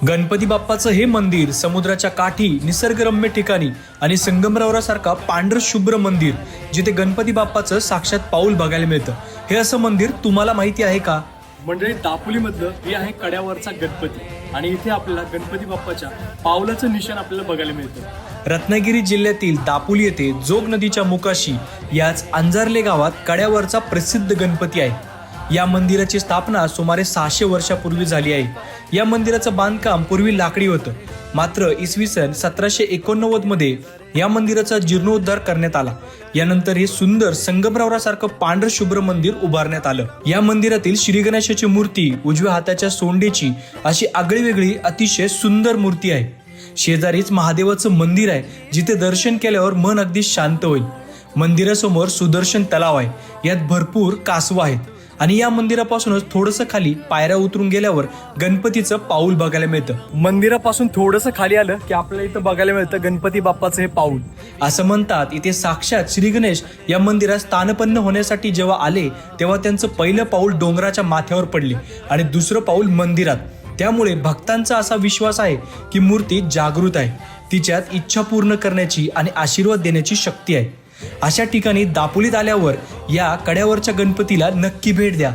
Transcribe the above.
गणपती बाप्पाचं हे मंदिर समुद्राच्या काठी निसर्गरम्य ठिकाणी आणि संगमरवरासारखा पांढर शुभ्र मंदिर जिथे गणपती बाप्पाचं साक्षात पाऊल बघायला मिळतं. हे असं मंदिर तुम्हाला माहिती आहे का? मंडळी, दापोलीमधलं हे आहे कड्यावरचा गणपती आणि इथे आपल्याला गणपती बाप्पाच्या पावलाचं निशाण आपल्याला बघायला मिळतं. रत्नागिरी जिल्ह्यातील दापोली येथे जोग नदीच्या मुखाशी याच अंजारले गावात कड्यावरचा प्रसिद्ध गणपती आहे. या मंदिराची स्थापना सुमारे 600 वर्षापूर्वी झाली आहे. या मंदिराचं बांधकाम पूर्वी लाकडी होतं, मात्र इसवी सन 1789 मध्ये या मंदिराचा जीर्णोद्धार करण्यात आला. यानंतर हे सुंदर संगमरवरासारखं पांढर शुभ्र मंदिर उभारण्यात आलं. या मंदिरातील श्री गणेशाची मूर्ती उजव्या हाताच्या सोंडेची अशी आगळीवेगळी अतिशय सुंदर मूर्ती आहे. शेजारीच महादेवाचं मंदिर आहे, जिथे दर्शन केल्यावर मन अगदी शांत होईल. मंदिरासमोर सुदर्शन तलाव आहे, यात भरपूर कासवं आहेत आणि या मंदिरापासूनच थोडंसं खाली पायऱ्या उतरून गेल्यावर गणपतीचं पाऊल बघायला मिळतं. मंदिरापासून थोडंसं खाली आलं की आपल्याला इथं बघायला मिळतं गणपती बाप्पाचं हे पाऊल. असं म्हणतात इथे साक्षात श्री गणेश या मंदिरात स्थानपन्न होण्यासाठी जेव्हा आले तेव्हा त्यांचं पहिलं पाऊल डोंगराच्या माथ्यावर पडले आणि दुसरं पाऊल मंदिरात. त्यामुळे भक्तांचा असा विश्वास आहे की मूर्ती जागृत आहे, तिच्यात इच्छा पूर्ण करण्याची आणि आशीर्वाद देण्याची शक्ती आहे. अशा ठिकाणी दापोलीत आल्यावर या कड्यावरच्या गणपतीला नक्की भेट द्या.